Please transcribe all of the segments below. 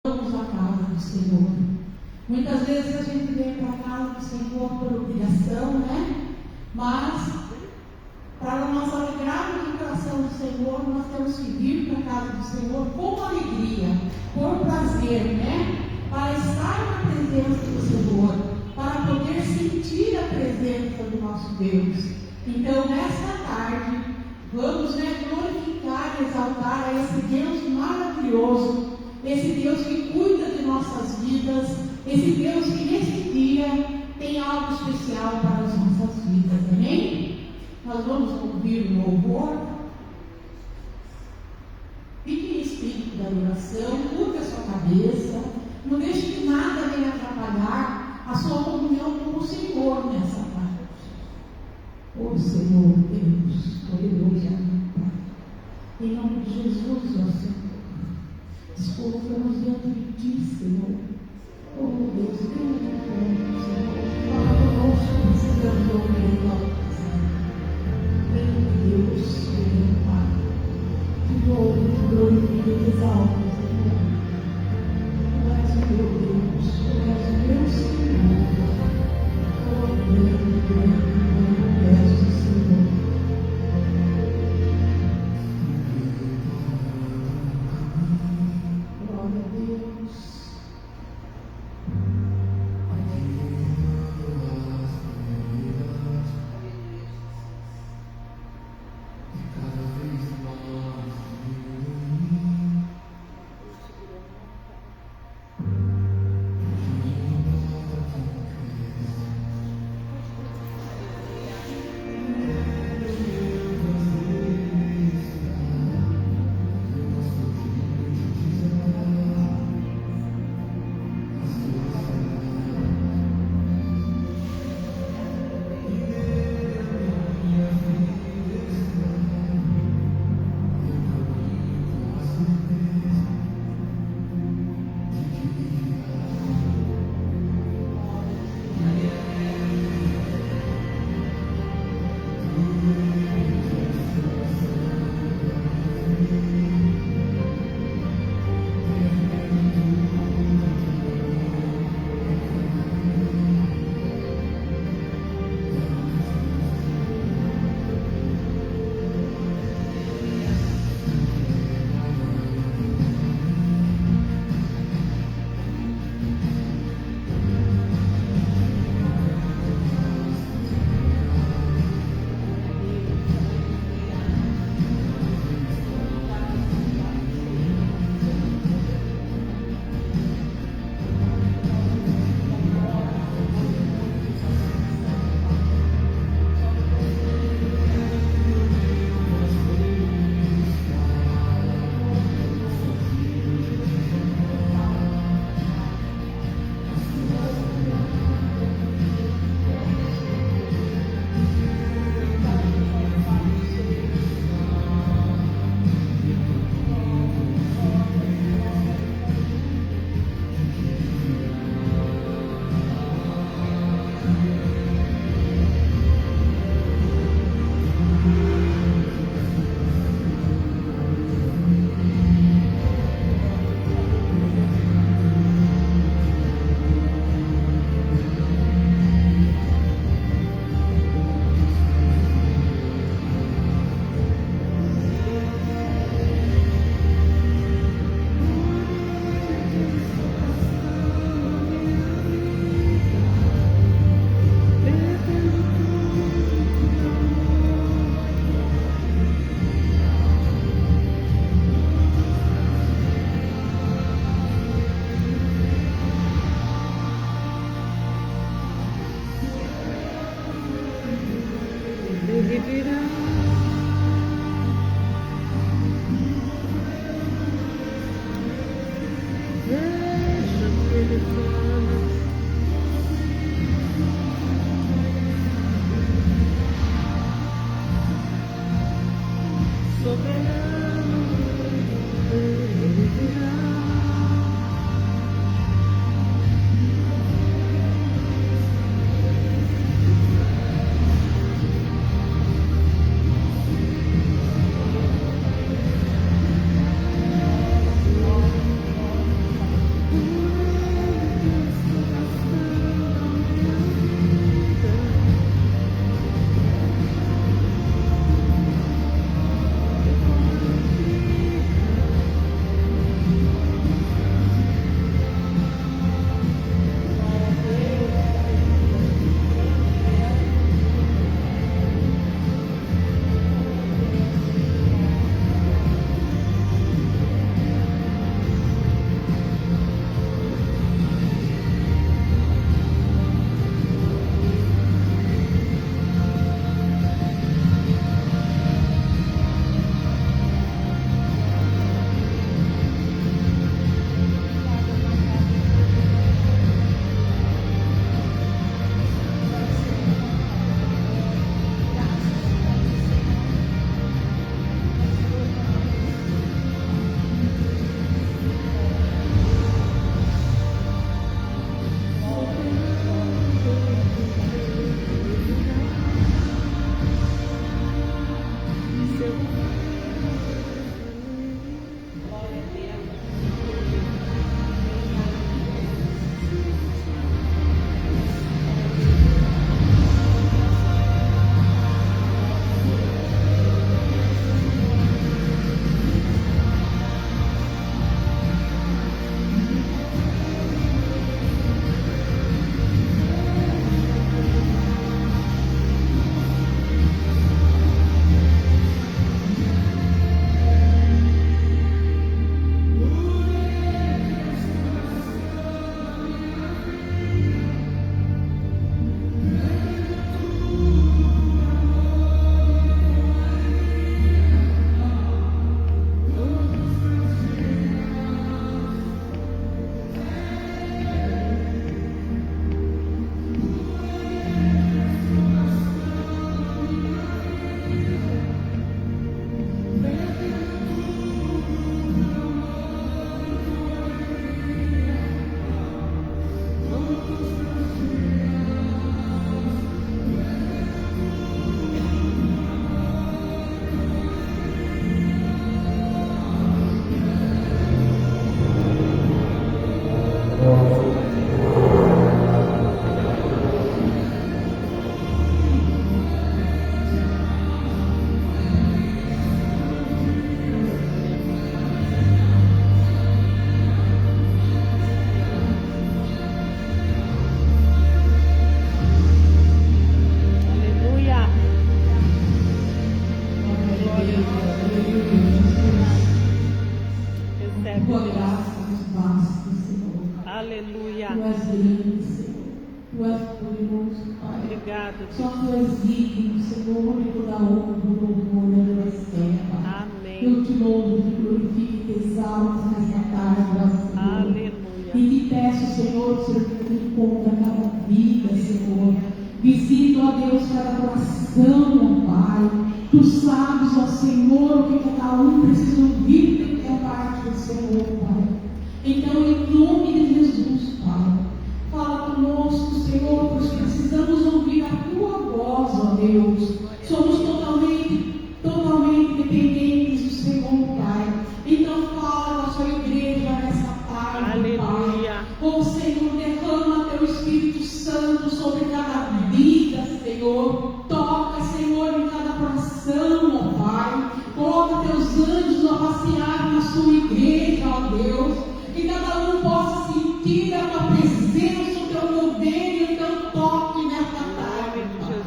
Vamos à casa do Senhor. Muitas vezes a gente vem para a casa do Senhor por obrigação, né? Mas, para nós alegrarmos o coração do Senhor, nós temos que vir para a casa do Senhor com alegria, por prazer, né? Para estar na presença do Senhor, para poder sentir a presença do nosso Deus. Então, nesta tarde, vamos, né, glorificar e exaltar a esse Deus maravilhoso, esse Deus que cuida de nossas vidas, esse Deus que nesse dia tem algo especial para as nossas vidas, amém? Nós vamos ouvir o louvor. Fique em espírito da oração, curva a sua cabeça, não deixe que nada venha atrapalhar a sua comunhão com o Senhor nessa tarde. Ô Senhor Deus, aleluia, em nome de Jesus, ó Senhor, desculpa-nos diante de Ti, Senhor. Oh Deus, venha de perto, Senhor, fala conosco, precisamos ouvir a Tua palavra. Venha Deus, venha Pai, te louvo, te glorifico e te exalto, Senhor. Tu és o meu Deus, Tu és o meu Senhor. Oh, grande, grande és o Senhor. Glória a Deus. Aleluia. Tu és grande, Senhor. Tu és poderoso, Pai. Obrigado, Só Deus. Tu és digno, Senhor, e toda a honra, louvor e adoração, Pai. Amém. Eu te louvo, te glorifico e te exalto nesta tarde, Senhor. Aleluia. E te peço, Senhor, Senhor, que tu encontra cada vida, Senhor. Visita, ó Deus, cada coração, ó Pai. Tu sabes, ó Senhor, o que cada um precisa ouvir da parte do Senhor, Pai. Então, em nome de Jesus, Pai, fala conosco, Senhor, pois precisamos ouvir a Tua voz, ó Deus. Somos totalmente dependentes do Senhor, Pai. Então, fala com a Sua igreja nessa tarde, Aleluia. Pai. Ó Senhor, derrama Teu Espírito Santo sobre cada vida, Senhor. Toca, Senhor, em cada coração, ó Pai. Coloca Teus anjos a passear na Sua igreja, ó Deus. Que cada um possa sentir a Tua presença, o Teu poder e o Teu toque nesta tarde, Pai.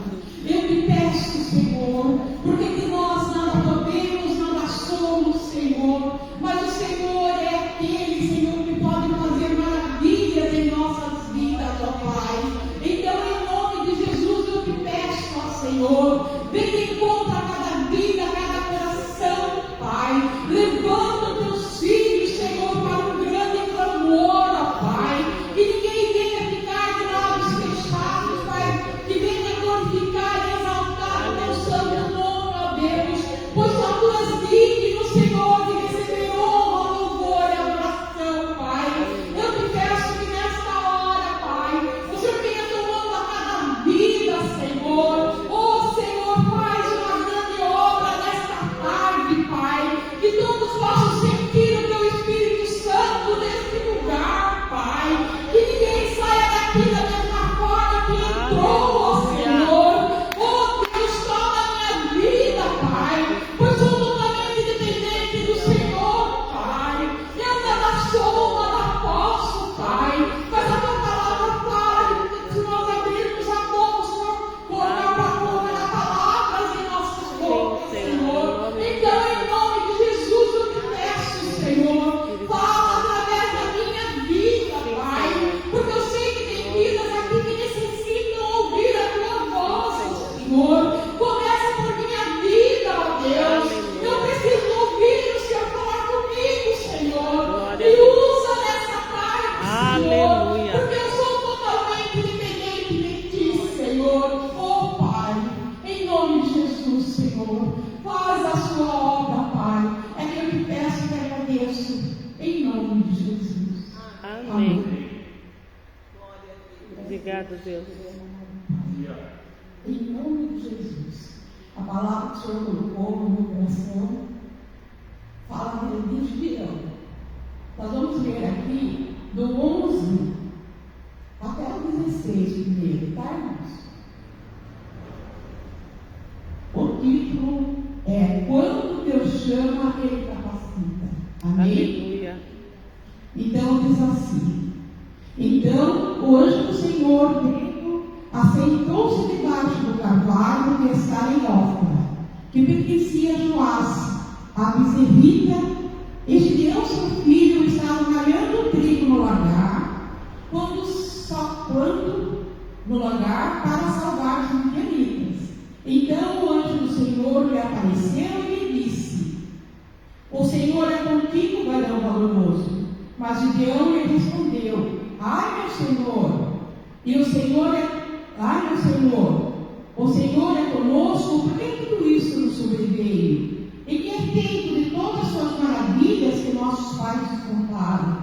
Eu te peço, Senhor, porque de nós nada podemos, nada somos, Senhor. Mas o Senhor é aquele, Senhor, que pode fazer maravilhas em nossas vidas, ó Pai. Então, em nome de Jesus, eu te peço, ó Senhor, vem em conta cada vida, cada coração, Pai. Levanta os Teus filhos, Senhor, para um grande clamor, ó Pai. Que ninguém venha ficar de lábios fechados, Pai. Que venha glorificar e exaltar o Teu santo nome, ó Deus. Pois só Tu és digno, Senhor, de receber honra, louvor e adoração, Pai. Eu te peço que nesta hora, Pai, o Senhor venha tomando a cada vida, Senhor. Oh, Senhor, faz uma grande obra nesta tarde, Pai. Que todos possam sentir o Teu Espírito Santo neste lugar, Pai. Que ninguém saia daqui da mesma forma que entrou, ó Senhor. Oh, Deus, toma a minha vida, Pai. Pois sou totalmente dependente do Senhor, Pai. Eu nada sou, nada posso, Pai. Mas a Tua palavra fala que se nós abrirmos a boca, o Senhor coloca palavras em nossas bocas, Senhor. Então, em nome de Jesus, eu te peço, Senhor, fala através da minha vida, Pai. Porque eu sei que tem vidas aqui que necessitam ouvir a Tua voz, Senhor. Começa por minha vida, ó Deus. Eu preciso ouvir o Senhor falar comigo, Senhor. Me usa nessa tarde, Senhor. Aleluia. Porque eu sou totalmente dependente de Ti, Senhor. Oh, Pai, em nome de Jesus, Senhor, faz a Sua obra, Pai. É que eu te peço e te agradeço. Em nome de Jesus. Amém. Obrigado, Deus. Em nome de Jesus. A palavra que o Senhor colocou no meu coração fala de Gideão. Nós vamos ler aqui do 11 até o 16 primeiro, tá, irmãos? O título é Quando Deus chama, Ele capacita. Amém? Aleluia. Então diz assim: Então o anjo do Senhor veio, assentou-se debaixo do carvalho que está em Ofra, que pertencia a Joás, a bezerrita. E Gideão, seu filho, estava malhando o trigo no lagar, no lagar para salvar os midianitas. Então o anjo do Senhor lhe apareceu e lhe disse: O Senhor é contigo, varão valoroso. Mas Gideão lhe respondeu: Ai, meu Senhor, o Senhor é conosco, por que tudo isso nos sobreveio? E que é feito de todas as suas maravilhas que nossos pais nos contaram,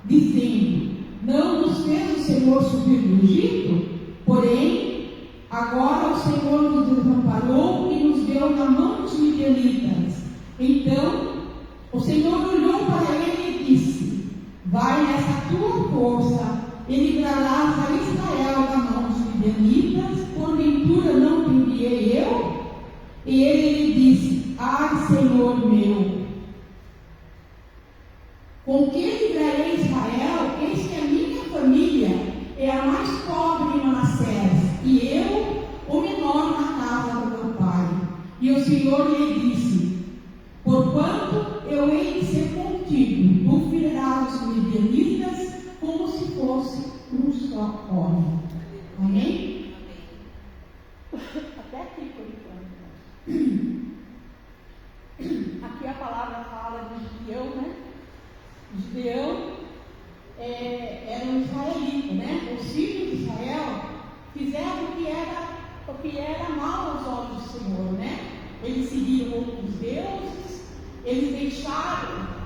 dizendo: Não nos fez o Senhor subir do Egito? Porém, agora o Senhor nos desamparou e nos deu na mão dos midianitas. Então o Senhor olhou para ele e disse: Vai nessa tua força e livrarás a Israel da mão dos midianitas, porventura não te enviei eu? E ele lhe disse: Ai, Senhor meu, com que livrarei Israel? Eis que a minha família é a mais pobre em Manassés, e eu, o menor na casa do meu pai. E o Senhor lhe disse: Porquanto eu hei de ser contigo, tu ferirás os midianitas como se eles deixaram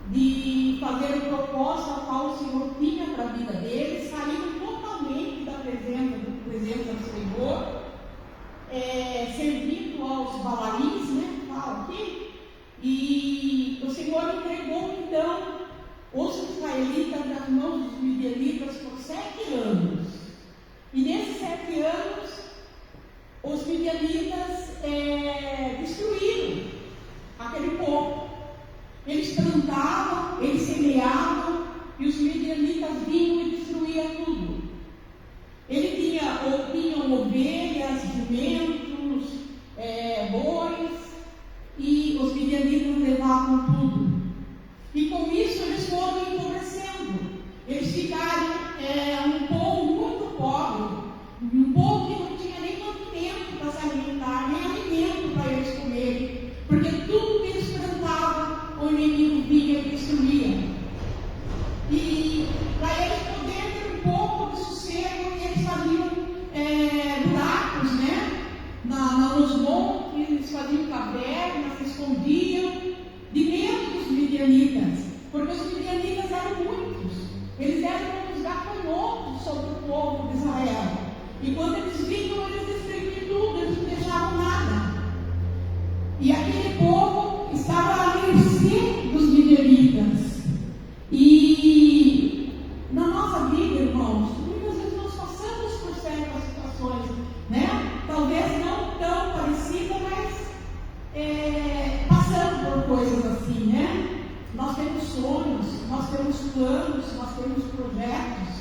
de fazer o propósito ao qual o Senhor tinha para a vida deles, saíram totalmente da presença do Senhor, servindo aos balarins, né? Fala aqui. E o Senhor entregou então os israelitas nas mãos dos midianitas por 7 anos. E nesses 7 anos, os midianitas destruíram aquele povo. Eles plantavam, eles semeavam, e os midianitas vinham e destruíam tudo. Tinham ovelhas, jumentos, bois, e os midianitas levavam tudo. E com isso eles foram empobrecendo. Eles ficaram um povo muito pobre, um povo que não tinha nem mantimento para se alimentar, nem alimento para eles comerem, porque tudo que eles plantavam, o inimigo vinha e destruía. E para eles poderem ter um pouco de sossego, eles faziam buracos, né? Nos montes, eles faziam cavernas, se escondiam de medo dos midianitas, porque os midianitas eram muitos, eles eram como os gafanhotos sobre o povo de Israel, e quando eles vinham, eles destruíam tudo, eles não deixavam nada, e aquele povo estava à mercê dos midianitas. E na nossa vida, irmãos, muitas vezes nós passamos por certas situações, né? Talvez não tão parecidas, mas passando por coisas assim, né? Nós temos sonhos, nós temos planos, nós temos projetos.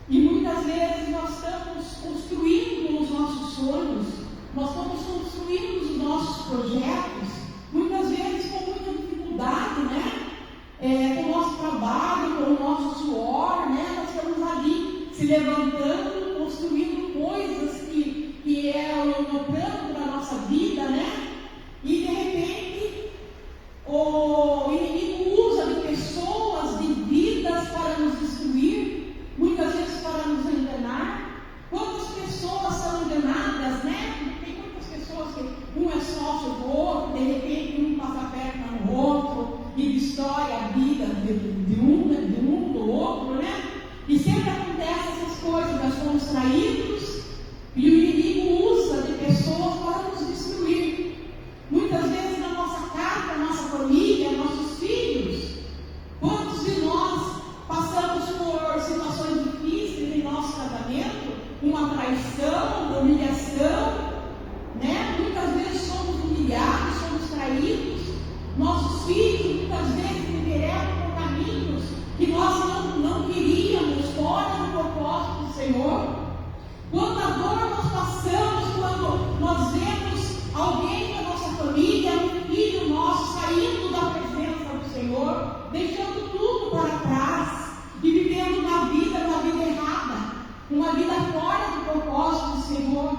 E muitas vezes nós estamos construindo os nossos sonhos, nós estamos construindo os nossos projetos, muitas vezes com muita dificuldade, né? Com o nosso trabalho, com o nosso suor, né? Nós estamos ali se levantando, construindo coisas que é o plano da nossa vida, né? E de repente o inimigo usa de pessoas, de vidas para nos destruir, muitas vezes para nos enganar. Quantas pessoas são enganadas, né? Tem muitas pessoas que um é sócio do outro, de repente um passa a perna no outro e destrói a vida de um do outro, né? E sempre acontece essas coisas, nós somos traídos e o inimigo usa de pessoas para nos destruir. Muitas vezes na nossa casa, na nossa família, nossos filhos. Quantos de nós passamos por situações difíceis em nosso casamento? Uma traição, uma humilhação, né? Muitas vezes somos humilhados, somos traídos. Nossos filhos muitas vezes enveredam por caminhos que nós não queríamos, fora do propósito do Senhor. Quanta dor nós passamos quando nós vemos alguém da nossa família, um filho nosso, saindo da presença do Senhor, deixando tudo para trás e vivendo uma vida errada, uma vida fora do propósito do Senhor.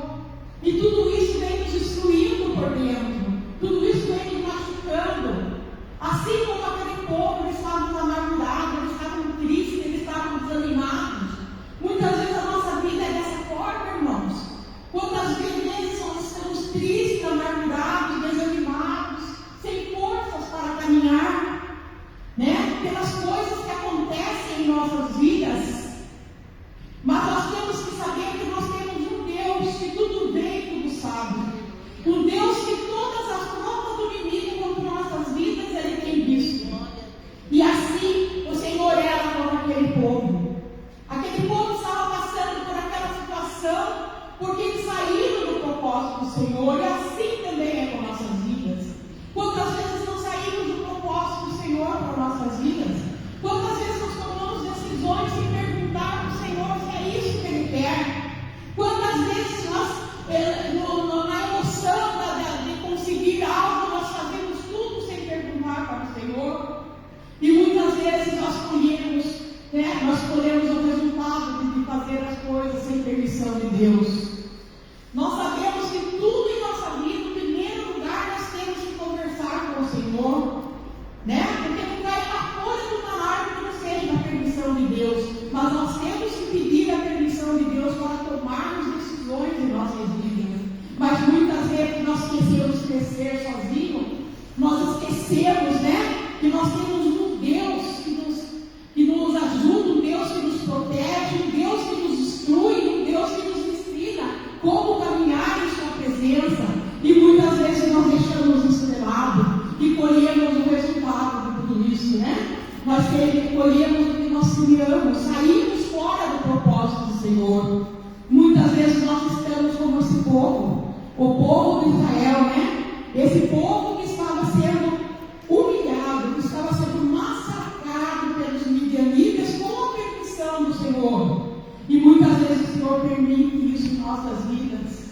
E tudo isso vem nos destruindo por dentro, tudo isso vem nos machucando. Assim como aquele povo, eles estavam amargurados, eles estavam tristes, eles estavam desanimados. Muitas vezes a nossa vida é dessa forma, irmãos. Quantas vezes nós estamos tristes, amargurados, desanimados, sem forças para caminhar, né? Pelas coisas que acontecem em nossas vidas. Mas nós temos que saber que nós temos um Deus que tudo vê e tudo sabe. Um Deus que todas as provas do inimigo contra nossas vidas, Ele tem visto. E assim o Senhor era com aquele povo. Aquele povo estava passando por aquela situação porque eles saíram do propósito do Senhor. E assim também é com nossas vidas. Quantas vezes não saímos do propósito do Senhor para nossas vidas? Quantas vezes nós tomamos decisões sem perguntar ao Senhor se é isso que Ele quer? Quantas vezes nós, na emoção de conseguir algo, nós fazemos tudo sem perguntar para o Senhor? E muitas vezes nós colhemos, né? Nós colhemos o resultado de fazer as coisas sem permissão de Deus. Nós sabemos que tudo em nossa vida, em primeiro lugar, nós temos que conversar com o Senhor, né? Porque não cai uma folha de uma árvore que não seja a permissão de Deus, mas nós temos que pedir a permissão de Deus para tomarmos decisões em nossas vidas. Mas muitas vezes nós queremos crescer sozinhos, nós desviamos, saímos fora do propósito do Senhor. Muitas vezes nós estamos como esse povo, o povo de Israel, né? Esse povo que estava sendo humilhado, que estava sendo massacrado pelos midianitas com a permissão do Senhor. E muitas vezes o Senhor permite isso em nossas vidas.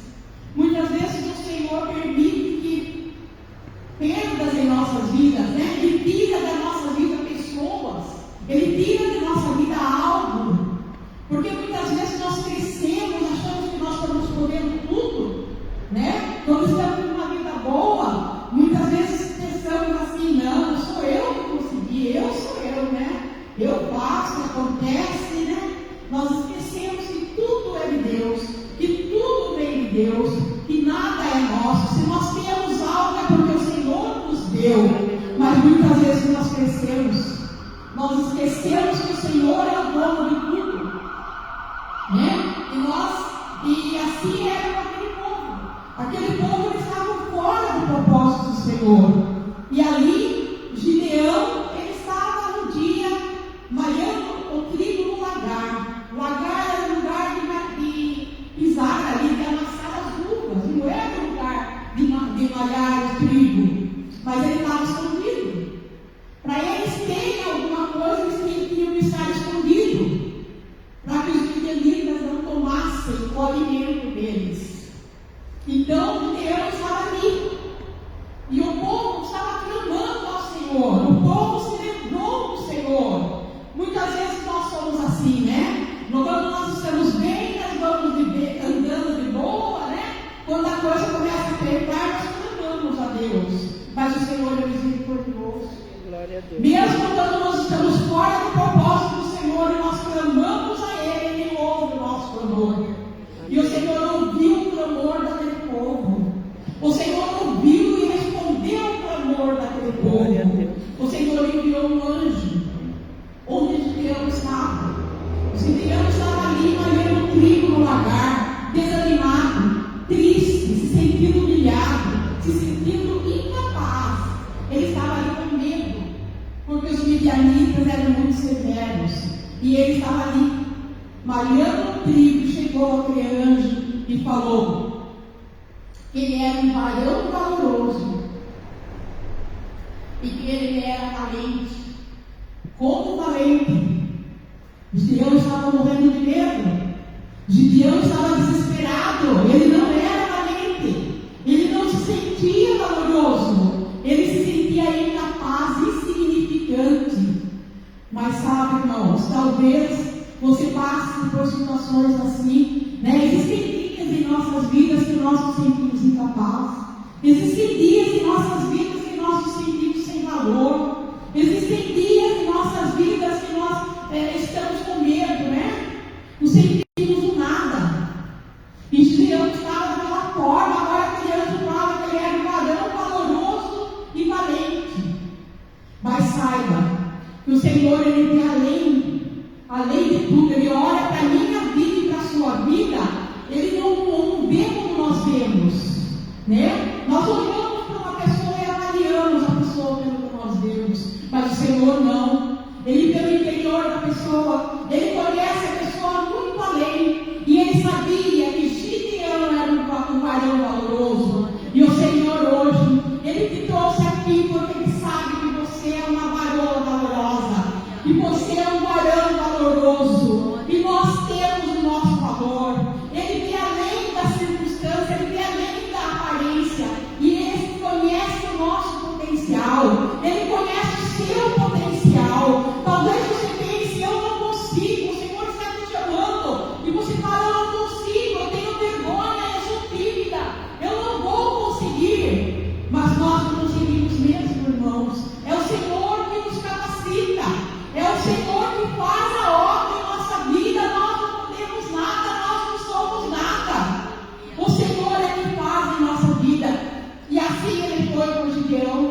Muitas vezes o Senhor permite que perdas em nossas vidas, né? Ele tira da nossa vida pessoas, Ele tira da nossa vida algo. Porque muitas vezes nós crescemos, achamos que nós estamos podendo tudo, né? Quando estamos numa vida boa, muitas vezes pensamos assim, não, sou eu que consegui, eu sou eu, né? Eu faço, acontece, né? Nós esquecemos que tudo é de Deus, que tudo vem de Deus, que nada é nosso. Se nós temos algo é porque o Senhor nos deu. Mas muitas vezes nós esquecemos que o Senhor é o dono de tudo, né? E assim era com aquele povo. Aquele povo, eles estavam fora do propósito do Senhor. E ali, Gideão, ele estava um dia malhando o trigo no lagar. O lagar era um lugar de pisar ali, de amassar as uvas. Não era um lugar de malhar o trigo. Mas ele estava escondido. Para eles terem alguma coisa, eles tinham que estar escondidos. Para que os midianitas não tomassem o alimento deles. Então, Deus estava ali. E o povo estava clamando ao Senhor. O povo se lembrou do Senhor. Muitas vezes nós somos assim, né? Quando nós estamos bem, nós vamos andando de boa, né? Quando a coisa começa a apertar, nós clamamos a Deus. Mas o Senhor é misericordioso. Glória a Deus. Mesmo quando nós estamos fora do propósito do Senhor, e nós clamamos a Ele, Ele ouve o nosso clamor. E o Senhor ouviu o clamor daquele povo. O Senhor ouviu e respondeu o clamor daquele povo. O Senhor enviou um anjo onde Gideão estava. Gideão estava ali malhando trigo no lagar, desanimado, triste, se sentindo humilhado, se sentindo incapaz. Ele estava ali com medo, porque os midianitas eram muito severos. E ele estava ali malhando o trigo. Chegou aquele anjo e falou que ele era um varão valoroso e que ele era valente. Como valente? Gideão estava morrendo de medo. Gideão estava desesperado. Ele não era valente. Ele não se sentia valoroso. Ele se sentia incapaz, insignificante. Mas sabe, irmãos, talvez você passe por situações assim, né? Existem dias em nossas vidas que nós nos sentimos incapazes. Existem dias em nossas vidas que nós nos sentimos sem valor. Existem dias em nossas vidas que nós estamos com medo, né? Nos sentimos do nada. E Gideão estava daquela forma. Agora aquele anjo fala que ele era um varão valoroso e valente. Mas saiba que o Senhor, Ele tem além de tudo. Ele olha para a minha vida e para a sua vida. Ele não vê como nós vemos, né? Nós olhamos para uma pessoa e avaliamos a pessoa pelo que nós vemos. Mas o Senhor não. Ele vê o interior da pessoa. Ele conhece a pessoa muito além. E ele sabia que Gideão era um varão valoroso. E o Senhor hoje, Ele te trouxe aqui porque Ele sabe que você é uma varoa valorosa. Que você é um varão valoroso. E nós temos o nosso valor. Ele vê além da circunstância, Ele vê além da aparência. E Ele conhece o nosso potencial. Ele conhece o seu potencial. Talvez você pense, eu não consigo. O Senhor está te chamando. E você fala, eu não consigo, eu tenho vergonha, eu sou tímida, eu não vou conseguir. Mas nós não conseguimos mesmo, irmãos. É o Senhor que nos capacita. É o Senhor que faz a obra em nossa vida. Nós não podemos nada, nós não somos nada. O Senhor é que faz em nossa vida. E assim Ele foi com Gideão.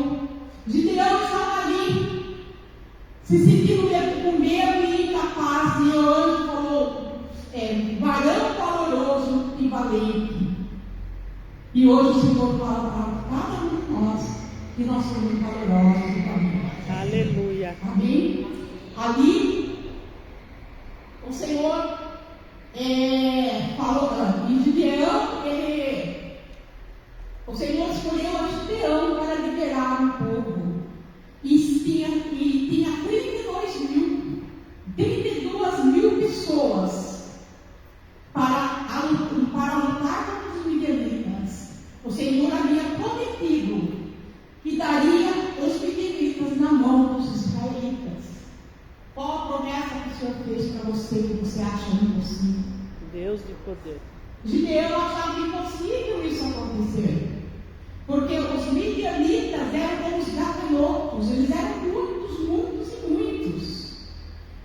Gideão estava ali, se sentindo com medo e incapaz. E o anjo falou, varão valoroso e valente. E hoje o Senhor fala para cada um de nós que nós somos valorosos e valentes. Aleluia. Amém? Ali, o Senhor fez para você que você acha impossível? Deus de poder. Gideão achava impossível isso acontecer. Porque os midianitas eram como os gafanhotos, eles eram muitos, muitos e muitos.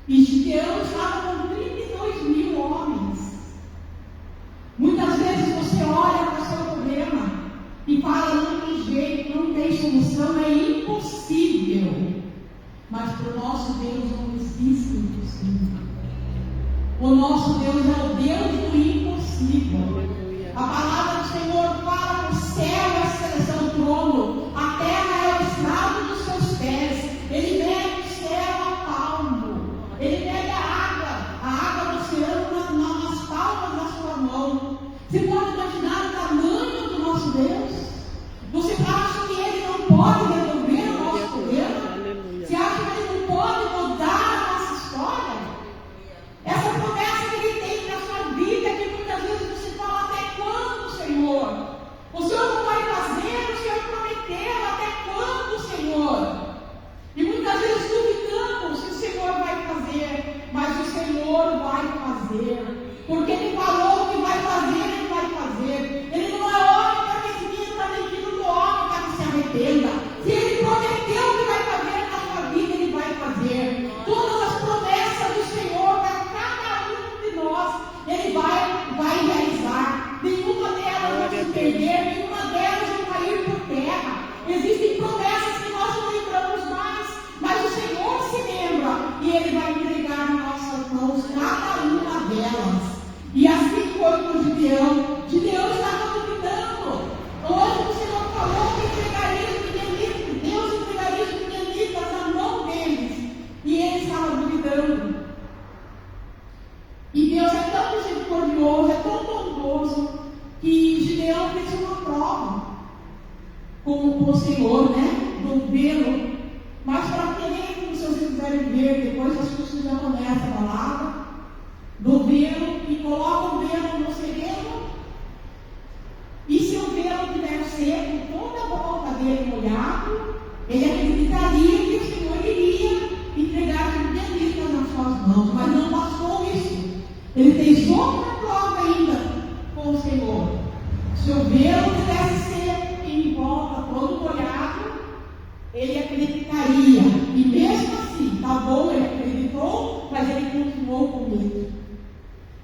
E Gideão estava com 32 mil homens. Muitas vezes você olha para o seu problema e fala, não tem jeito, não tem solução, é impossível. Mas para o nosso Deus não existe impossível. O nosso Deus é o Deus do impossível. A palavra do Senhor fala que o céu é o seu trono, a terra é o estrado dos seus pés. Ele mede o céu a palmo, ele mede a água do oceano nas palmas da sua mão. Você pode imaginar o tamanho do nosso Deus? Você acha que ele não pode resolver o nosso problema? Você acha que ele não pode mudar a nossa história? Essa promessa que ele tem na sua vida, que muitas vezes você fala, até quando, Senhor? O Senhor não vai fazer, o Senhor prometeu, até quando, Senhor? E muitas vezes duvidamos se o Senhor vai fazer, mas o Senhor vai fazer, porque Ele falou que vai fazer, Ele vai fazer. Ele não é homem para que se minta, nem filho do homem para que se arrependa. Se Ele prometeu que vai fazer na sua vida, Ele vai fazer. Todas as promessas do Senhor para cada um de nós, Ele vai realizar. Nenhuma delas vai se perder, nenhuma delas vai cair por terra. Existem promessas que nós não lembramos mais, mas o Senhor se lembra e Ele vai entregar em nossas mãos cada uma delas. E assim foi com Gideão. Gideão estava duvidando. Hoje o Senhor falou que entregaria os midianitas, Deus entregaria os midianitas na mão deles. E ele estava duvidando. E Deus é tão misericordioso, é tão bondoso, que Gideão fez uma prova com o Senhor, né? Do velo. Mas para querer, como vocês quiserem ver, depois acho que vocês já conhecem a palavra, do velo, e coloca o velo no sereno. E se o velo tiver seco, toda a volta dele molhado, ele acreditaria que o Senhor iria entregar os midianitas nas suas mãos, mas não passou isso. Ele fez outra prova ainda com o Senhor. Se o velo tivesse seco e em volta todo molhado, ele acreditaria. E mesmo assim, tá bom, ele acreditou, mas ele continuou com medo.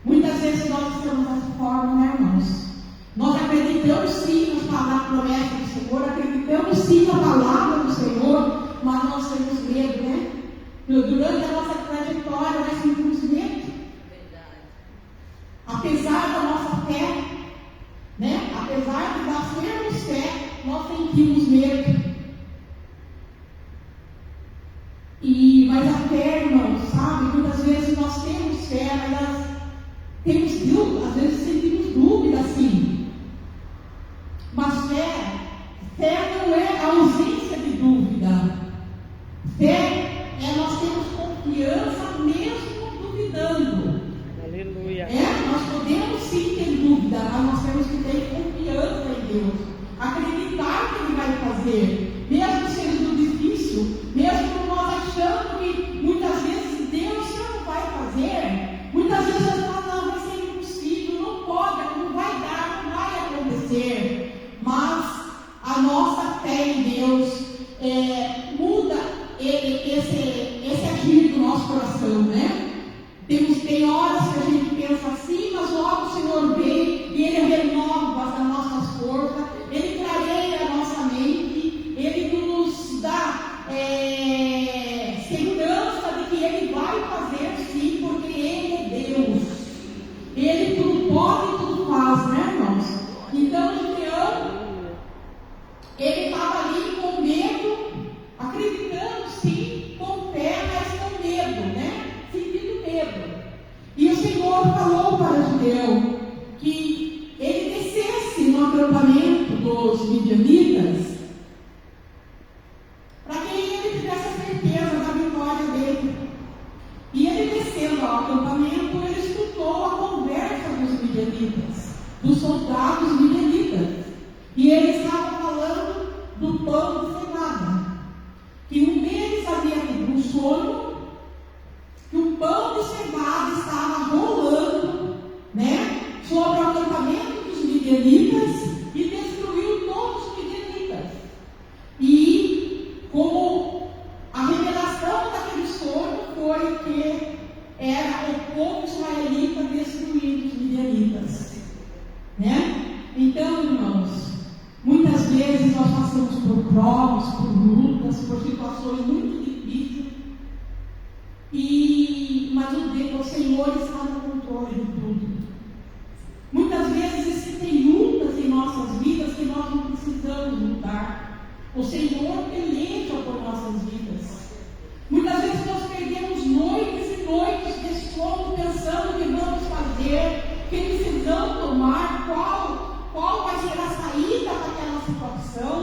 Muitas vezes nós estamos dessa forma, né, irmãos? Nós acreditamos sim nas palavras, promessas do Senhor, acreditamos sim na palavra do Senhor, mas nós temos medo, né? Durante a nossa trajetória, nós sentimos medo. Apesar da nossa fé, né? Apesar de nós termos fé, nós sentimos medo. Mas a fé, irmãos, sabe? Muitas vezes nós temos fé, mas nós temos dúvida, às vezes sentimos dúvida, sim. Mas fé não é a ausência de dúvida. Fé é nós termos confiança mesmo duvidando. Aleluia. Nós podemos sim ter dúvida, mas nós temos que ter confiança em Deus. Acreditar que Ele vai fazer, mesmo sendo difícil, mesmo nós achando que muitas vezes Deus não vai fazer, muitas vezes nós falamos, não, vai ser impossível, não pode, não vai dar, não vai acontecer. Mas a nossa fé em Deus muda esse agir do nosso coração, né? Tem horas que a gente pensa assim, mas logo o Senhor vem e Ele renova as nossas forças, Ele clareia a nossa mente, Ele nos dá segurança de que Ele vai fazer sim, porque Ele é Deus. Ele tudo pode e tudo faz, né, irmãos? Então, Gideão, ele estava ali com medo, acreditando sim, com fé, mas com medo, né? Sentindo medo. E o Senhor falou para Gideão que ele descesse no acampamento dos midianitas, para que ele tivesse a certeza da vitória dele. E ele descendo ao acampamento, ele escutou a conversa dos midianitas, dos soldados midianitas. E eles estavam falando do pão de cevada, que um deles havia tido um sono, que um pão de cevada estava rolando, né, sobre o acampamento dos midianitas e destruiu todos os midianitas. E como a revelação daquele sonho foi que era o povo israelita destruindo os midianitas, né? Então, irmãos, muitas vezes nós passamos por provas, por lutas, por situações muito difíceis, mas o Senhor está no controle de tudo. Muitas vezes existem lutas em nossas vidas que nós não precisamos lutar. O Senhor peleja por nossas vidas. Muitas vezes nós perdemos noites e noites de sono pensando o que vamos fazer, que decisão tomar, qual vai ser a saída daquela situação,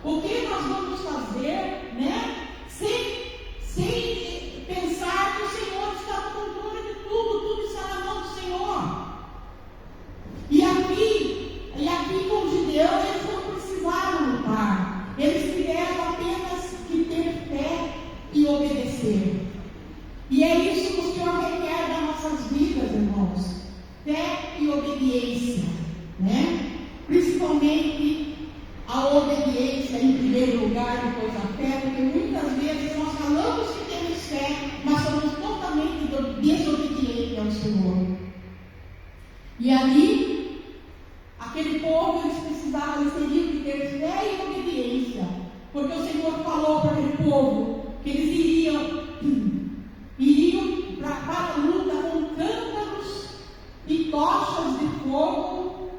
o que nós vamos fazer, né? Sem pensar que o Senhor está no controle de tudo está na mão do Senhor. E aqui com os Gideão, eles não precisaram lutar, eles tiveram apenas que ter fé e obedecer. E é isso que o Senhor requer das nossas vidas, irmãos: fé e obediência, né? Principalmente a obediência em primeiro lugar, depois a fé, porque muitas vezes nós falamos que temos fé, mas somos totalmente desobedientes ao Senhor. E ali, aquele povo, eles teriam que ter fé e obediência, porque o Senhor falou para aquele povo que eles iriam para a luta com cântaros e tochas de fogo.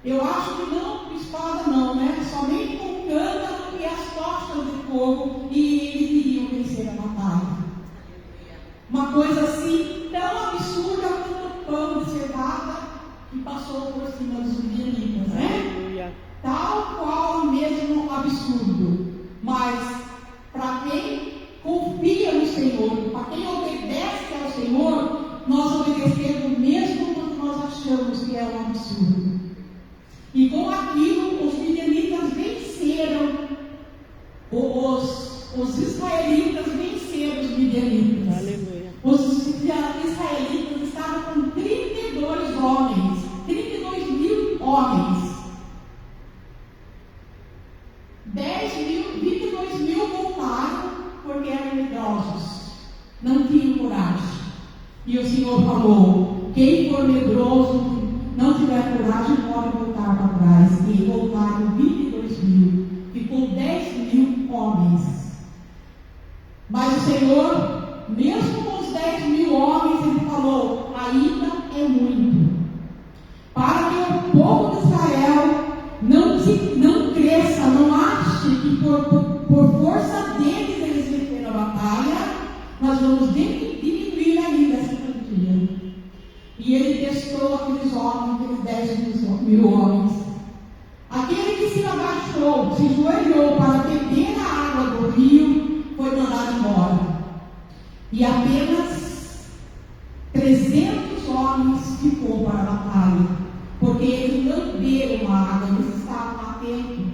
Eu acho que não espada não, né? Somente com cântaro e as tochas de fogo, e eles iriam vencer a batalha. Uma coisa assim tão absurda quanto o pão de cevada que passou por cima dos midianitas, né? Tal qual o mesmo absurdo. Mas para quem confia no Senhor, para quem obedece ao Senhor, nós obedecemos mesmo quando nós achamos que é um absurdo. E com aquilo, os midianitas venceram, os israelitas venceram os midianitas. Aleluia. Os israelitas estavam com 32 homens, 32 mil homens. 22 mil voltaram porque eram medrosos, não tinham coragem. E o Senhor falou: quem for medroso, não tiver coragem, pode voltar para trás. E voltaram 22 mil, ficou 10 mil homens. Mas o Senhor, mesmo com os 10 mil homens, Ele falou: ainda é muito, para que o povo de Israel não cresça, não ache que por força deles eles venceram a batalha. Nós vamos diminuir ainda essa quantia. E Ele testou aqueles homens, aqueles 10 mil homens. Aquele que se abaixou, se joelhou para beber a água do rio, foi mandado embora. E apenas 300 homens ficou para a batalha, porque eles não beberam a água, eles estavam atentos.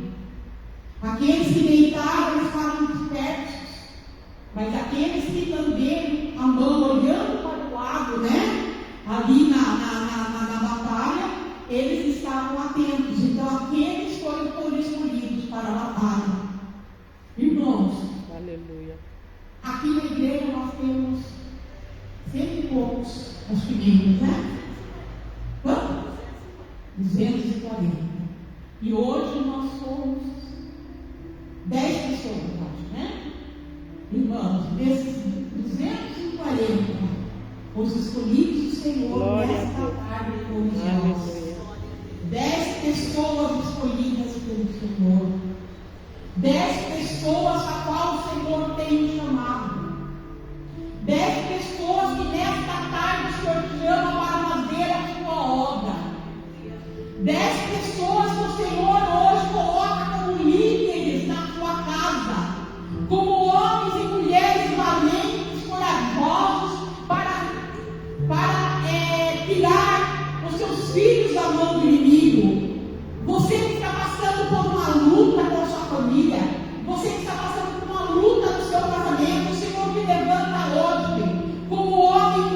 Aqueles que deitaram, eles estavam despertos, mas aqueles que também andam olhando para o lado, né? Ali na batalha, eles estavam atentos. Então aqueles foram escolhidos para a batalha. Irmãos, aleluia. Aqui na igreja nós temos 100 e poucos os primeiros, né? Quanto? 240. E hoje nós somos 10 pessoas, acho, né? Irmãos, desses 240, os escolhidos do Senhor nesta tarde religiosa. 10 pessoas escolhidas pelo Senhor. 10 pessoas a qual o Senhor tem chamado. 10 pessoas que nesta tarde o Senhor chama para fazer a sua obra. 10 pessoas que o Senhor hoje coloca como líderes na sua casa, como homens e mulheres valentes, corajosos, para tirar os seus filhos da mão do inimigo. Você que está passando por uma luta com a sua família, você que está passando por uma luta no seu casamento, o Senhor te levanta hoje como homem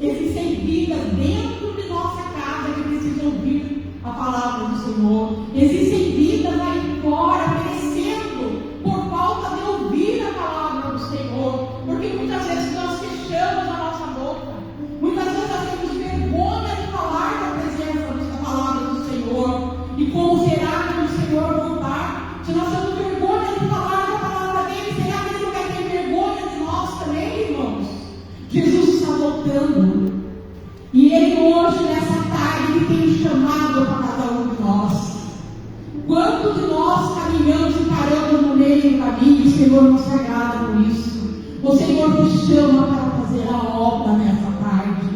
Existem vidas dentro de nossa casa que precisam ouvir a palavra do Senhor. Existem vidas aí fora perecendo por falta de ouvir a palavra do Senhor. Porque muitas vezes nós fechamos a nossa boca. Muitas vezes nós temos vergonha de falar da presença da palavra do Senhor. E como será que o Senhor voltar? Se nós temos vergonha de falar da palavra dele, será que ele não vai ter vergonha de nós também, irmãos? Jesus está voltando. E ele hoje, nessa tarde, ele tem chamado para cada um de nós. Quantos de nós caminhamos e paramos no meio do caminho? O Senhor não se agrada com isso. O Senhor nos chama para fazer a obra nessa tarde.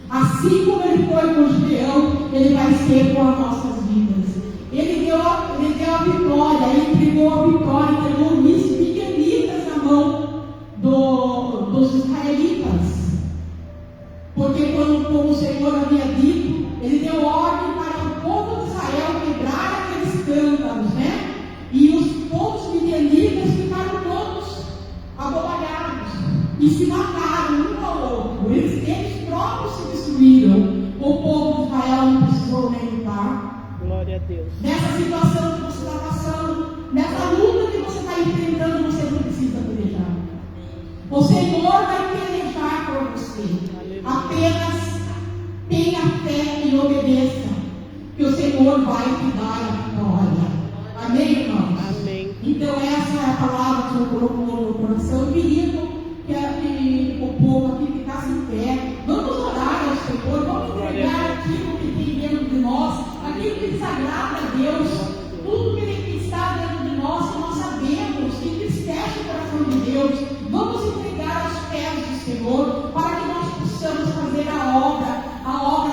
Assim como ele foi com o Gideão, ele vai ser com as nossas vidas. Ele deu a vitória, ele entregou a vitória, entregou midianitas na mão dos israelitas. Porque como o Senhor havia dito, ele deu ordem para o povo de Israel quebrar aqueles cântaros, né? E os povos midianitas ficaram todos abobalhados e se mataram um ao outro. Eles próprios se destruíram. O povo de Israel não precisou nem lutar. Glória a Deus. Nessa situação que você está passando, nessa luta que você está enfrentando, você não precisa pelejar. O Senhor vai pelejar por você. Apenas tenha fé e obedeça, que o Senhor vai te dar a vitória. Amém, irmãos? Amém. Então essa é a palavra que eu colocou no coração. Eu queria que o povo aqui ficasse em pé. Vamos orar ao Senhor, vamos entregar aquilo que tem dentro de nós, aquilo que desagrada a Deus, tudo que está dentro de nós, que nós sabemos, que entristece o coração de Deus. Vamos entregar aos pés do Senhor, para que nós possamos fazer a obra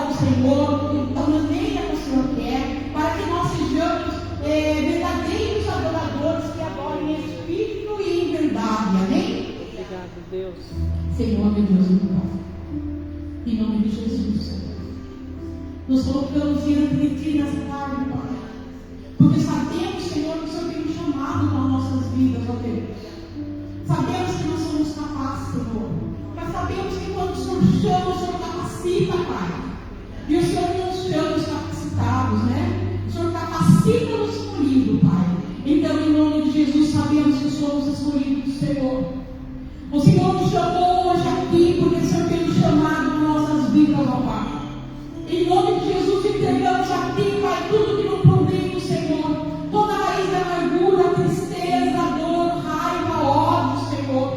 do Senhor, da maneira que o Senhor quer, para que nós sejamos verdadeiros adoradores que adorem em espírito e em verdade. Amém? Obrigado, Deus. Senhor, meu Deus e Pai, em nome de Jesus, nos colocamos diante de Ti nessa tarde, Pai, porque sabemos, Senhor, que o Senhor tem nos chamado para as nossas vidas, ó Deus. Sabemos que não somos capazes, Senhor, mas sabemos que quando o Senhor chama, o Senhor capacita, Pai. E o Senhor nos chama os capacitados, né? O Senhor capacita os escolhidos, Pai. Então, em nome de Jesus, sabemos que somos escolhidos do Senhor. O Senhor nos chamou hoje aqui, porque o Senhor tem nos chamado nas nossas vidas, ó Pai. Em nome de Jesus, entregamos a Ti, Pai, tudo que não provém do Senhor. Toda a raiz da amargura, tristeza, dor, raiva, ódio, Senhor.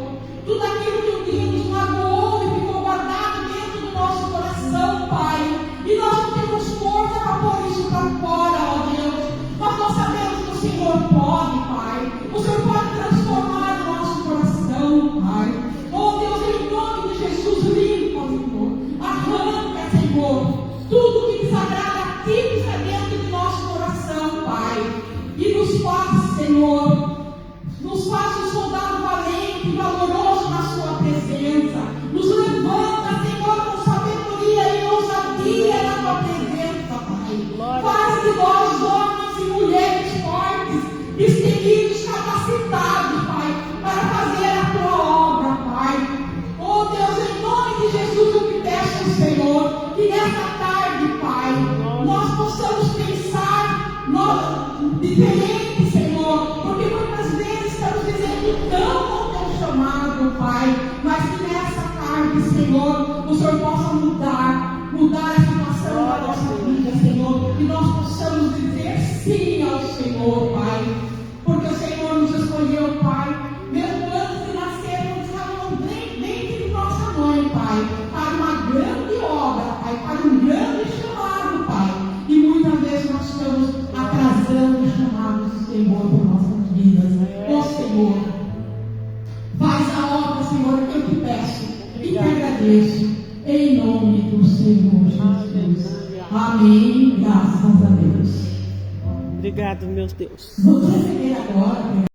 Tudo aquilo que um dia nos magoou e ficou guardado dentro do nosso coração, Pai. E nós não temos força para pôr isso para fora, ó Deus. Mas nós sabemos que o Senhor pode, Pai. O Senhor pode transformar o nosso coração, Pai. Oh Deus, em nome de Jesus, limpa, Senhor. Arranca, Senhor, tudo que desagrada a Ti que está dentro do nosso coração, Pai. E nos faz, Senhor, nos faz um soldado valente e valoroso na Sua presença. Nos levanta, Senhor, com sabedoria e ousadia na Tua presença, Pai. Faz de nós homens e mulheres fortes, destemidos, capacitados, Pai, para fazer a Tua obra, Pai. Oh Deus, em nome de Jesus, eu te peço, Senhor, que nesta tarde, Pai, nós possamos pensar diferente, Senhor, porque muitas vezes estamos dizendo não ao Teu chamado, Pai, mas que nessa tarde, Senhor, o Senhor possa mudar a situação da nossa vida, Senhor, que nós possamos dizer sim ao Senhor, Pai, porque o Senhor nos escolheu, Pai, mesmo antes de nascer, quando estávamos dentro de nossa mãe, Pai, para uma grande obra, Pai, para um grande chamado, Pai, e muitas vezes nós estamos atrasando os chamados do Senhor por nossas vidas. Ó Senhor, faz a obra, Senhor, que eu te peço e te agradeço, em nome do Senhor Jesus. Amém. Graças a Deus. Obrigado, meu Deus. Vamos receber agora.